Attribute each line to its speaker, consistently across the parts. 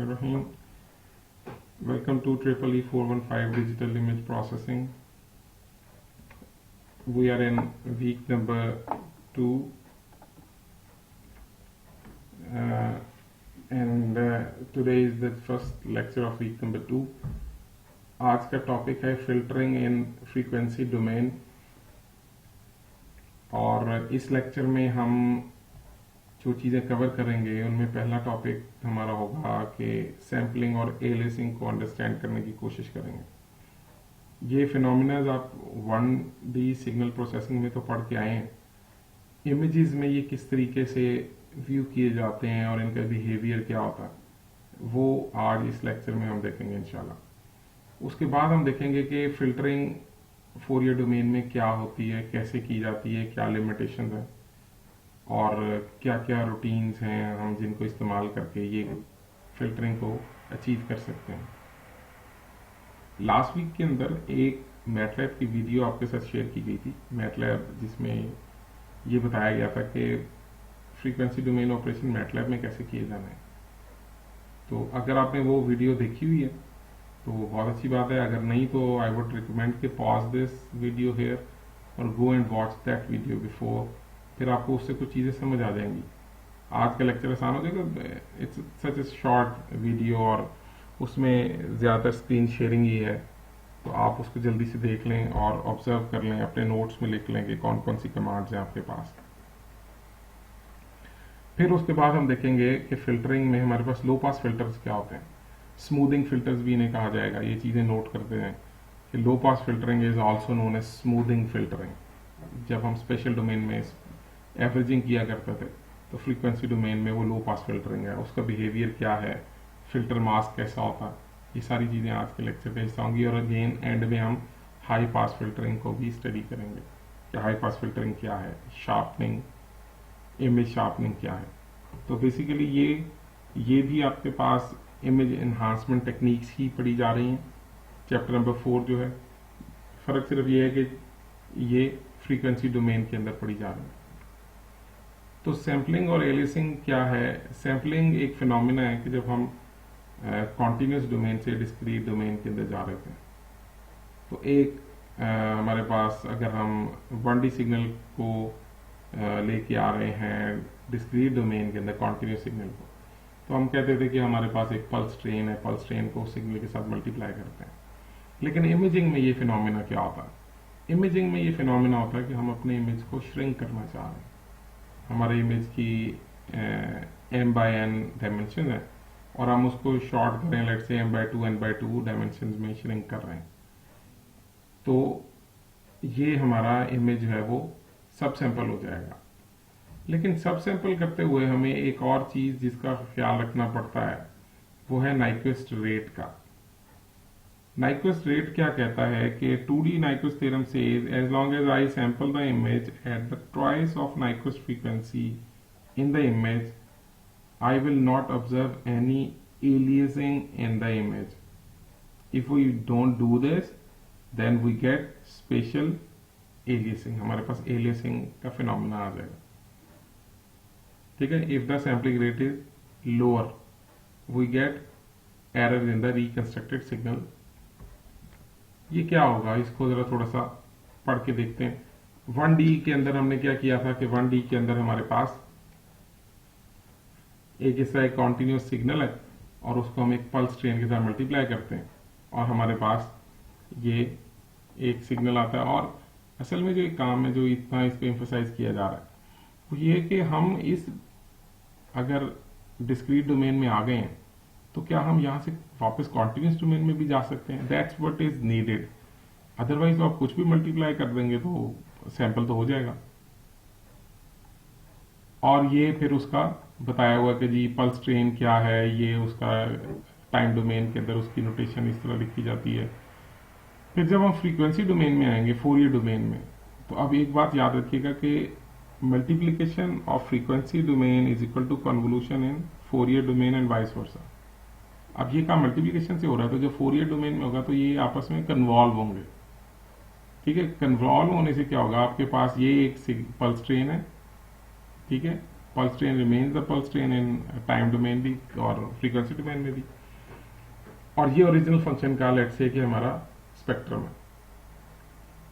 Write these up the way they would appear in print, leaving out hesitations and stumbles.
Speaker 1: Bismillahirrahmanirrahim. Welcome to EEE 415 Digital Image Processing. We are in week number 2 and today is the first lecture of week number 2. आज का topic है filtering in frequency domain और इस lecture में हम जो चीज़ें कवर करेंगे उनमें पहला टॉपिक हमारा होगा कि सैम्पलिंग और एलियासिंग को अंडरस्टैंड करने की कोशिश करेंगे। ये फिनोमिनाज आप 1D सिग्नल प्रोसेसिंग में तो पढ़ के आए हैं। इमेजेस में ये किस तरीके से व्यू किए जाते हैं और इनका बिहेवियर क्या होता है वो आज इस लेक्चर में हम देखेंगे इंशाल्लाह। उसके बाद हम देखेंगे कि फिल्टरिंग फोरियर डोमेन में क्या होती है, कैसे की जाती है, क्या लिमिटेशंस हैं और क्या क्या रूटीन्स हैं हम जिनको इस्तेमाल करके ये फिल्टरिंग को अचीव कर सकते हैं। लास्ट वीक के अंदर एक मैटलैब की वीडियो आपके साथ शेयर की गई थी, मैटलैब जिसमें ये बताया गया था कि फ्रीक्वेंसी डोमेन ऑपरेशन मैटलैब में कैसे किए जाना है। तो अगर आपने वो वीडियो देखी हुई है तो बहुत अच्छी बात है, अगर नहीं तो आई वुड रिकमेंड के पॉज दिस वीडियो हेयर और go and watch that video before, फिर आपको उससे कुछ चीज़ें समझ आ जाएंगी। आज का लेक्चर आसान हो जाएगा, it's such A short video और उसमें ज़्यादातर स्क्रीन शेयरिंग ही है, तो आप उसको जल्दी से देख लें और ऑब्जर्व कर लें, अपने नोट्स में लिख लें कि कौन कौन सी कमांड्स हैं आपके पास। फिर उसके बाद हम देखेंगे कि फिल्टरिंग में हमारे पास लो पास फिल्टर्स क्या होते हैं, स्मूदिंग फिल्टर्स भी इन्हें कहा जाएगा। ये चीज़ें नोट करते हैं कि low pass filtering is also known as smoothing filtering. जब हम स्पेशल डोमेन में एवरेजिंग किया करते थे तो फ्रीक्वेंसी डोमेन में वो लो पास फिल्टरिंग है, उसका बिहेवियर क्या है, फिल्टर मास्क कैसा होता है, ये सारी चीज़ें आज के लेक्चर का हिस्सा होंगी। और अगेन एंड में हम हाई पास फिल्टरिंग को भी स्टडी करेंगे कि हाई पास फिल्टरिंग क्या है, शार्पनिंग, इमेज शार्पनिंग क्या है। तो बेसिकली ये भी आपके पास इमेज एनहांसमेंट टेक्निक्स ही पढ़ी जा रही हैं, चैप्टर नंबर 4 जो है। फ़र्क सिर्फ ये है कि ये फ्रीक्वेंसी डोमेन के अंदर पढ़ी जा रही है। तो सैम्पलिंग और एलियासिंग क्या है। सैम्पलिंग एक फिनोमिना है कि जब हम कॉन्टिन्यूस डोमेन से डिस्क्रीट डोमेन के अंदर जा रहे थे, तो एक हमारे पास अगर हम 1D सिग्नल को लेके आ रहे हैं डिस्क्रीट डोमेन के अंदर कॉन्टिन्यूस सिग्नल को, तो हम कहते थे कि हमारे पास एक पल्स ट्रेन है, पल्स ट्रेन को सिग्नल के साथ मल्टीप्लाई करते हैं। लेकिन इमेजिंग में ये फिनोमिना क्या होता है। इमेजिंग में ये फिनोमिना होता है कि हम अपने इमेज को श्रिंक करना चाह रहे हैं। हमारे इमेज की m/n डायमेंशन है और हम उसको शॉर्ट करें, let's say m/2 n/2 dimension में श्रिंक कर रहे हैं, तो ये हमारा इमेज है वो सब सैंपल हो जाएगा। लेकिन सब सैंपल करते हुए हमें एक और चीज जिसका ख्याल रखना पड़ता है वो है नाइक्वेस्ट रेट का। नाइक्वेस्ट रेट क्या कहता है कि 2D Nyquist theorem says as long as I sample the image at the twice of Nyquist frequency in the image I will not observe any aliasing in the image. If we don't do this then we get spatial aliasing, हमारे पास aliasing का phenomena आ जाएगा। ठीक है, if the sampling rate is lower we get error in the reconstructed signal. ये क्या होगा, इसको जरा थोड़ा सा पढ़ के देखते हैं। 1D के अंदर हमने क्या किया था कि 1D के अंदर हमारे पास एक ऐसा एक कॉन्टिन्यूस सिग्नल है और उसको हम एक पल्स ट्रेन के साथ मल्टीप्लाई करते हैं और हमारे पास ये एक सिग्नल आता है। और असल में जो एक काम है जो इतना इस पे एम्फसाइज किया जा रहा है वो ये है कि हम इस अगर डिस्क्रीट डोमेन में आ गए हैं तो क्या हम यहां से वापस कॉन्टिन्यूस डोमेन में भी जा सकते हैं। That's what is needed. Otherwise तो आप कुछ भी मल्टीप्लाई कर देंगे तो सैंपल तो हो जाएगा। और ये फिर उसका बताया हुआ कि जी पल्स ट्रेन क्या है, ये उसका टाइम डोमेन के अंदर उसकी नोटेशन इस तरह लिखी जाती है। फिर जब हम फ्रीक्वेंसी डोमेन में आएंगे, फोरियर डोमेन में, तो अब एक बात याद रखिएगा कि multiplication of frequency domain is equal to convolution in Fourier domain and vice versa. अब ये काम मल्टीप्लीकेशन से हो रहा है तो जब फोरियर डोमेन में होगा तो ये आपस में कन्वॉल्व होंगे। ठीक है, कन्वॉल्व होने से क्या होगा, आपके पास ये एक पल्स ट्रेन है, ठीक है, pulse train remains the pulse train in time domain भी और फ्रीक्वेंसी डोमेन में भी। और ये ओरिजिनल फंक्शन का लेट्स से कि हमारा स्पेक्ट्रम है।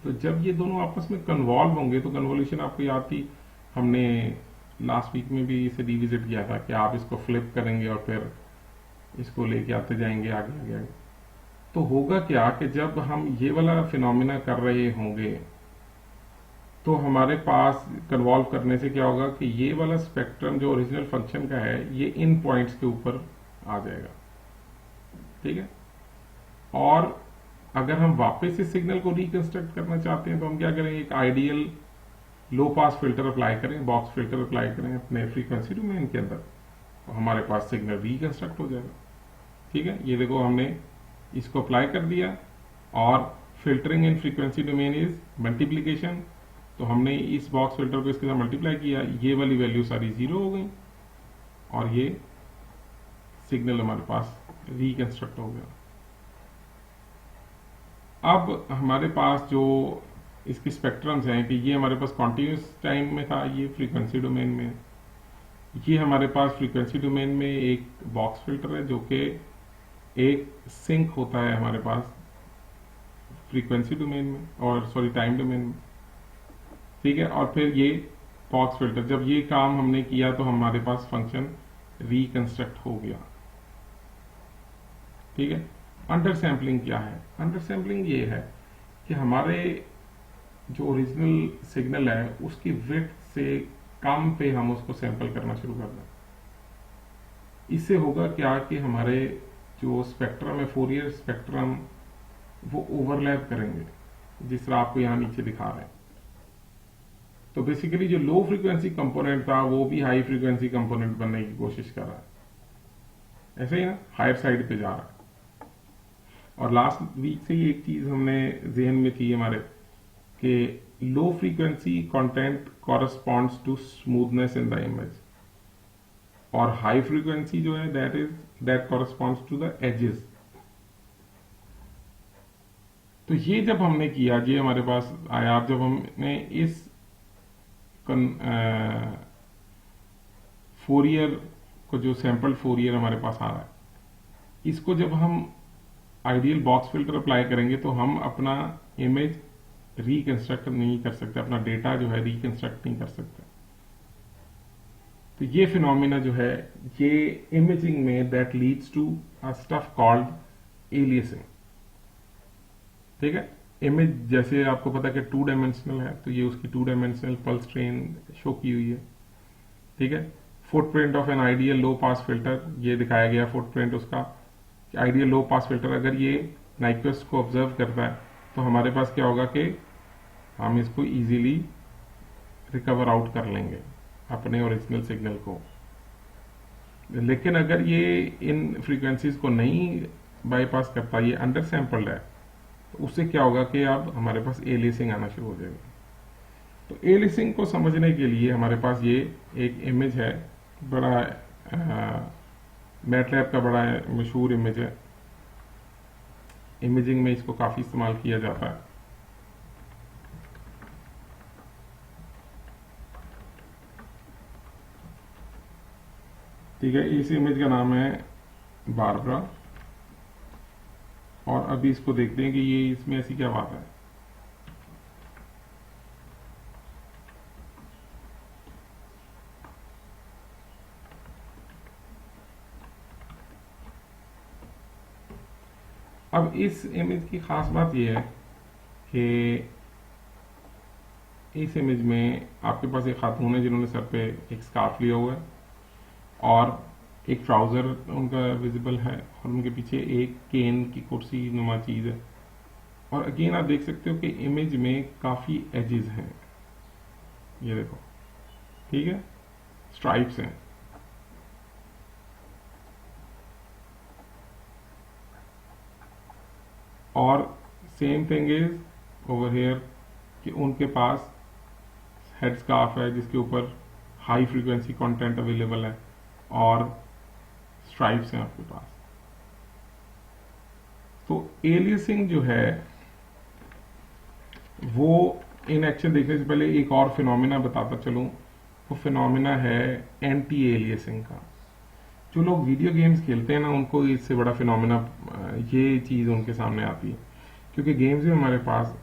Speaker 1: तो जब ये दोनों आपस में कन्वॉल्व होंगे तो कन्वोल्यूशन आपको याद थी, हमने लास्ट वीक में भी इसे रिविजिट किया था कि आप इसको फ्लिप करेंगे और फिर इसको लेके आते जाएंगे आगे आगे आगे। तो होगा क्या कि जब हम ये वाला फिनोमिना कर रहे होंगे तो हमारे पास कन्वॉल्व करने से क्या होगा कि ये वाला स्पेक्ट्रम जो ओरिजिनल फंक्शन का है ये इन पॉइंट्स के ऊपर आ जाएगा, ठीक है। और अगर हम वापस इस सिग्नल को रिकंस्ट्रक्ट करना चाहते हैं तो हम क्या करेंगे, एक ideal low pass filter apply करें, बॉक्स फिल्टर अप्लाई करें अपने फ्रीक्वेंसी डोमेन के अंदर, तो हमारे पास सिग्नल रिकंस्ट्रक्ट हो जाएगा, ठीक है। ये देखो हमने इसको अप्लाई कर दिया और filtering in frequency domain is multiplication, तो हमने इस बॉक्स फिल्टर को इसके साथ मल्टीप्लाई किया, ये वाली वैल्यू सारी 0 हो गई और ये सिग्नल हमारे पास रिकंस्ट्रक्ट हो गया। अब हमारे पास जो इसकी स्पेक्ट्रम्स हैं कि ये हमारे पास कॉन्टिन्यूस टाइम में था, ये फ्रीक्वेंसी डोमेन में, ये हमारे पास फ्रीक्वेंसी डोमेन में एक बॉक्स फिल्टर है जो कि एक सिंक होता है हमारे पास फ्रीक्वेंसी डोमेन में और सॉरी टाइम डोमेन में, ठीक है। और फिर ये बॉक्स फिल्टर, जब ये काम हमने किया तो हमारे पास फंक्शन रिकंस्ट्रक्ट हो गया, ठीक है। अंडर सैम्पलिंग क्या है? अंडर सैम्पलिंग ये है कि हमारे जो ओरिजिनल सिग्नल है उसकी विड्थ से कम पे हम उसको सैंपल करना शुरू कर दें। इससे होगा क्या कि हमारे जो स्पेक्ट्रम है, फोरियर स्पेक्ट्रम, वो ओवरलैप करेंगे जिस तरह आपको यहां नीचे दिखा रहे हैं। तो बेसिकली जो लो फ्रीक्वेंसी कंपोनेंट था वो भी हाई फ्रीक्वेंसी कंपोनेंट बनने की कोशिश कर रहा है, ऐसे ही ना हायर साइड पे जा रहा है। और लास्ट वीक से ही एक चीज हमने जहन में थी हमारे कि low frequency content corresponds to smoothness in the image और हाई फ्रीक्वेंसी जो है that corresponds to the edges. तो ये जब हमने किया, ये हमारे पास आया, जब हमने इस फोरियर को, जो सैंपल फोरियर हमारे पास आ रहा है, इसको जब हम आइडियल बॉक्स फिल्टर अप्लाई करेंगे तो हम अपना इमेज रिकंस्ट्रक्ट नहीं कर सकते, अपना डेटा जो है रिकंस्ट्रक्ट नहीं कर सकते। तो ये फिनोमिना जो है ये इमेजिंग में that leads to a stuff called aliasing, ठीक है। इमेज जैसे आपको पता है कि 2 डायमेंशनल है, तो ये उसकी 2 डायमेंशनल पल्स ट्रेन शो की हुई है, ठीक है। Footprint of an ideal low pass filter, ये दिखाया गया फुटप्रिंट उसका, आइडियल लो पास फिल्टर अगर ये नाइक्वेस्ट को ऑब्जर्व करता है तो हमारे पास क्या होगा कि हम इसको इजीली रिकवर आउट कर लेंगे अपने ओरिजिनल सिग्नल को। लेकिन अगर ये इन फ्रीक्वेंसीज को नहीं बाईपास करता, ये अंडर सैंपल्ड है, तो उससे क्या होगा कि अब हमारे पास एलियसिंग आना शुरू हो जाएगा। तो एलियसिंग को समझने के लिए हमारे पास ये एक इमेज है, बड़ा मैटलैब का बड़ा मशहूर इमेज है, इमेजिंग में इसको काफी इस्तेमाल किया जाता है। ठीक है, इस इमेज का नाम है बारबरा और अभी इसको देखते हैं कि ये इसमें ऐसी क्या बात है। अब इस इमेज की खास बात यह है कि इस इमेज में आपके पास एक खातून है जिन्होंने सर पे एक स्कार्फ लिया हुआ है और एक ट्राउजर उनका विजिबल है और उनके पीछे एक केन की कुर्सी नुमा चीज है। और अगेन आप देख सकते हो कि इमेज में काफी एजेस हैं, ये देखो, ठीक है, स्ट्राइप्स हैं। और same thing is over here कि उनके पास हेड स्कार्फ है जिसके ऊपर हाई फ्रीक्वेंसी कंटेंट अवेलेबल है और स्ट्राइप्स हैं आपके पास। तो एलियसिंग जो है वो इन एक्शन देखने से पहले एक और फिनोमिना बताता चलूं वो फिनोमिना है एंटी एलियसिंग का। जो लोग वीडियो गेम्स खेलते हैं ना, उनको इससे बड़ा फिनोमिना ये चीज़ उनके सामने आती है, क्योंकि गेम्स में हमारे पास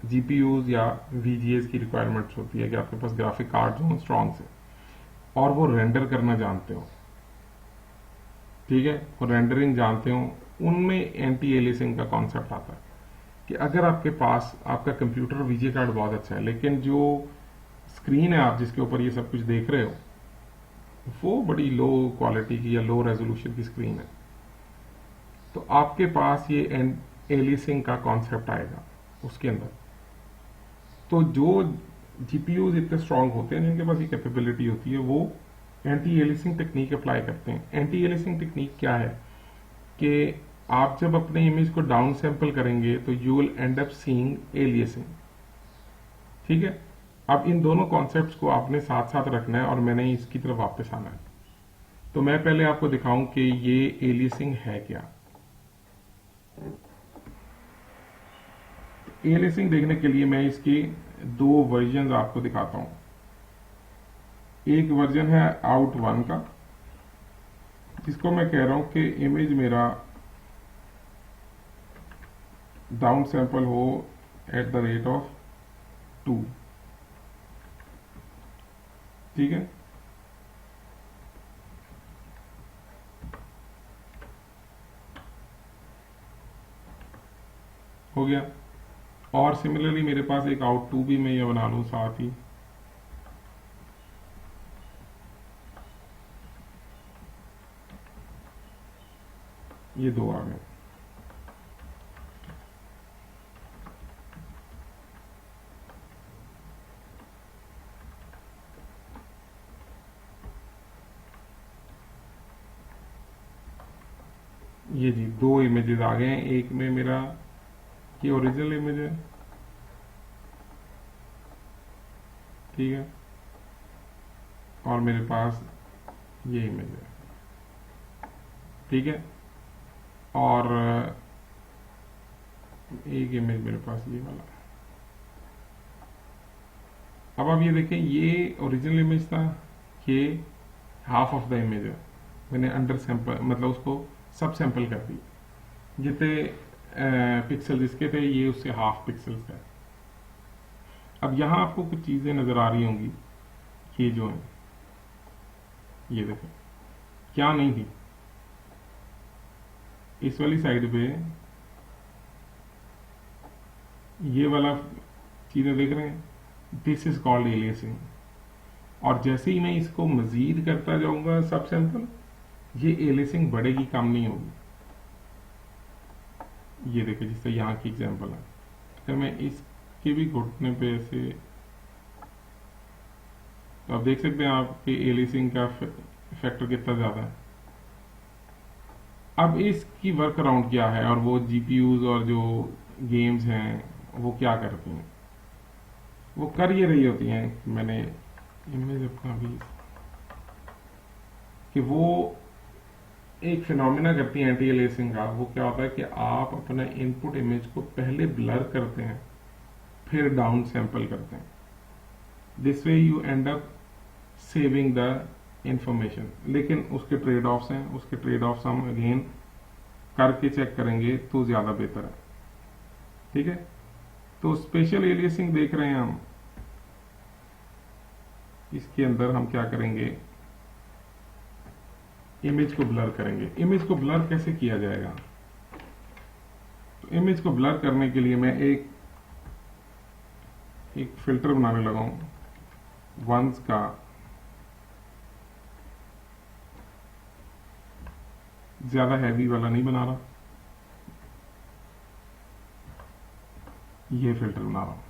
Speaker 1: जीपीयूज या वीजीएस की रिक्वायरमेंट्स होती है कि आपके पास ग्राफिक कार्ड हो स्ट्रॉन्ग से, और वो रेंडर करना जानते हो, ठीक है, और रेंडरिंग जानते हो, उनमें एंटी एलियसिंग का कॉन्सेप्ट आता है कि अगर आपके पास आपका कंप्यूटर वीजीए कार्ड बहुत अच्छा है, लेकिन जो स्क्रीन है आप जिसके ऊपर ये सब कुछ देख रहे हो वो बड़ी लो क्वालिटी की या लो रेजोल्यूशन की स्क्रीन है, तो आपके पास ये एलियसिंग का कॉन्सेप्ट आएगा उसके अंदर। तो जो जीपीयूज इतने स्ट्रांग होते हैं जिनके पास ये कैपेबिलिटी होती है, वो एंटी एलियसिंग टेक्निक अप्लाई करते हैं। एंटी एलियसिंग टेक्निक क्या है कि आप जब अपने इमेज को डाउन सैंपल करेंगे तो you will and up seeing aliasing, ठीक है। अब इन दोनों कॉन्सेप्ट्स को आपने साथ साथ रखना है और मैंने इसकी तरफ वापस आना है। तो मैं पहले आपको दिखाऊं कि ये एलियसिंग है क्या। एलियसिंग देखने के लिए मैं इसकी दो वर्जन आपको दिखाता हूं। एक वर्जन है आउट वन का, जिसको मैं कह रहा हूं कि इमेज मेरा डाउन सैंपल हो एट द रेट ऑफ 2, ठीक है। हो गया। और सिमिलरली मेरे पास एक आउट 2 भी मैं ये बना लूं साथ ही, ये दो आ गए। ये जी दो इमेजेस आ गए हैं। एक में मेरा ये ओरिजिनल इमेज है, ठीक है, और मेरे पास ये इमेज है, ठीक है, और एक इमेज मेरे पास ये वाला। अब आप ये देखें, ये ओरिजिनल इमेज था, ये हाफ ऑफ द इमेज है। मैंने अंडर सैंपल मतलब उसको सब सैंपल कर दी, जितने पिक्सल इसके थे ये उससे हाफ पिक्सल्स है। अब यहां आपको कुछ चीजें नजर आ रही होंगी, ये जो है, ये देखें क्या नहीं थी इस वाली साइड पे, ये वाला चीजें देख रहे हैं, दिस इज कॉल्ड एलियसिंग। और जैसे ही मैं इसको मजीद करता जाऊंगा सब सैंपल, ये एलियसिंग बढ़ेगी, कम नहीं होगी। ये देखिए जिससे यहाँ की एग्जांपल है, अगर मैं इसके भी घुटने पे ऐसे, तो आप देख सकते हैं आपके एलियसिंग का फैक्टर कितना ज्यादा है। अब इसकी वर्क अराउंड क्या है, और वो जीपीयूज और जो गेम्स हैं वो क्या करती हैं, वो कर ये रही होती हैं। मैंने इमेज अपना भी, कि वो एक फिनोमिना करती है एंटी एलियसिंग का। वो क्या होता है कि आप अपने इनपुट इमेज को पहले ब्लर करते हैं, फिर डाउन सैंपल करते हैं। This way you and up saving the information. लेकिन उसके ट्रेड ऑफ्स हैं, उसके ट्रेड ऑफ्स हम अगेन करके चेक करेंगे तो ज्यादा बेहतर है, ठीक है। तो स्पेशल एलियसिंग देख रहे हैं हम, इसके अंदर हम क्या करेंगे, इमेज को ब्लर करेंगे। इमेज को ब्लर कैसे किया जाएगा, तो इमेज को ब्लर करने के लिए मैं एक फिल्टर बनाने लगा हूं वंस का। ज्यादा हैवी वाला नहीं बना रहा, ये फिल्टर बना रहा हूं।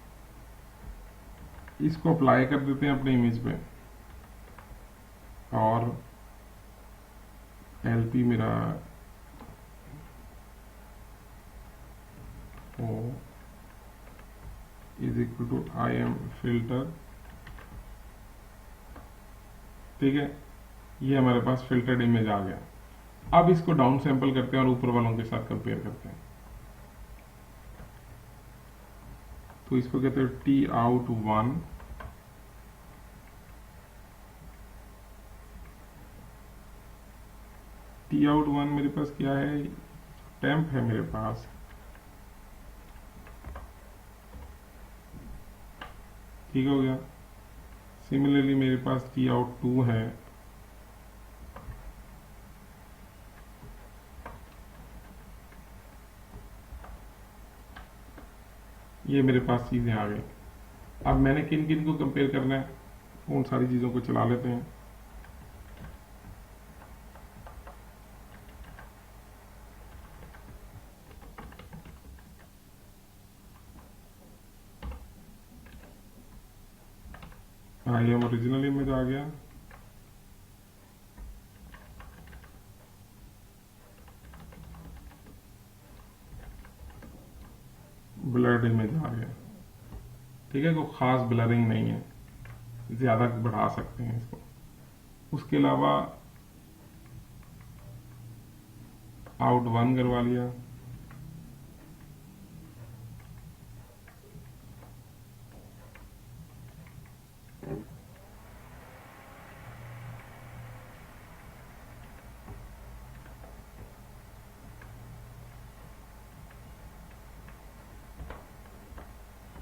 Speaker 1: इसको अप्लाई कर देते हैं अपने इमेज पे, और एलपी मेरा o is equal to I M filter, ठीक है। ये हमारे पास फिल्टर्ड इमेज आ गया। अब इसको डाउन सैंपल करते हैं और ऊपर वालों के साथ कंपेयर करते हैं। तो इसको कहते हैं T out 1, T out one मेरे पास क्या है, टेम्प है मेरे पास, ठीक हो गया। सिमिलरली मेरे पास टी आउट टू है, ये मेरे पास चीजें आ गई। अब मैंने किन किन को कंपेयर करना है, उन सारी चीजों को चला लेते हैं। हाँ, ये हम ओरिजिनल इमेज आ गया, ब्लर्ड इमेज आ गया, ठीक है। कोई खास ब्लरिंग नहीं है, ज्यादा बढ़ा सकते हैं इसको। उसके अलावा आउट वन करवा लिया,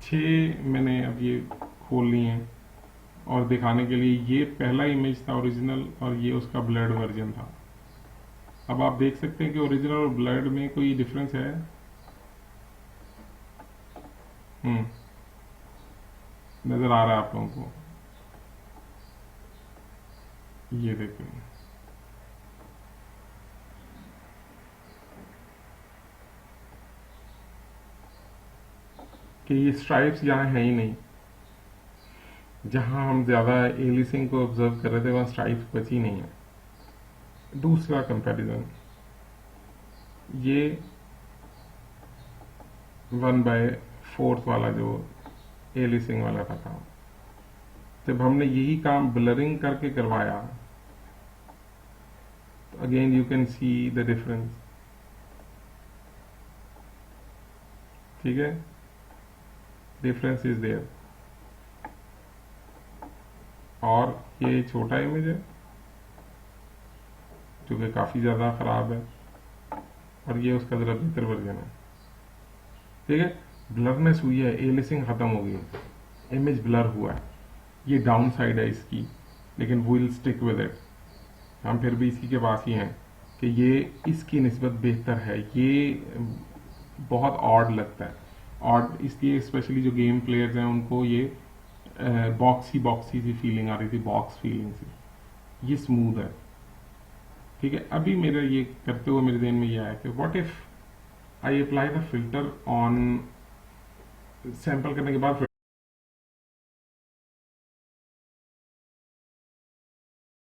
Speaker 1: छह मैंने अब ये खोल ली हैं और दिखाने के लिए। ये पहला इमेज था ओरिजिनल और ये उसका ब्लर्ड वर्जन था। अब आप देख सकते हैं कि ओरिजिनल और ब्लर्ड में कोई डिफरेंस है। नजर आ रहा है आप लोगों को, ये देखें, कि ये स्ट्राइप्स यहाँ है ही नहीं। जहां हम ज्यादा एलिसिंग को ऑब्जर्व कर रहे थे वहां स्ट्राइप्स बची नहीं है। दूसरा कंपैरिजन, ये 1/4 वाला जो एलिसिंग वाला था काम, जब हमने यही काम ब्लरिंग करके करवाया तो again you can see the difference, ठीक है। Difference is there. और ये छोटा इमेज है जो कि काफी ज्यादा खराब है, और ये उसका जरा बेहतर वर्जन है, ठीक है। ब्लरनेस हुई है, एलिसिंग खत्म हो गई, इमेज ब्लर हुआ है, ये डाउन साइड है इसकी, लेकिन विल स्टिक विद इट। हम फिर भी इसी के पास ही हैं कि ये इसकी निस्बत बेहतर है। ये बहुत ऑड लगता है, ऑड इसलिए स्पेशली जो गेम प्लेयर्स हैं उनको ये बॉक्सी बॉक्सी सी फीलिंग आ रही थी, बॉक्स फीलिंग सी। ये स्मूथ है, ठीक है। अभी मेरे ये करते हुए मेरे ध्यान में ये आया कि what if I apply the filter on, sample करने के बाद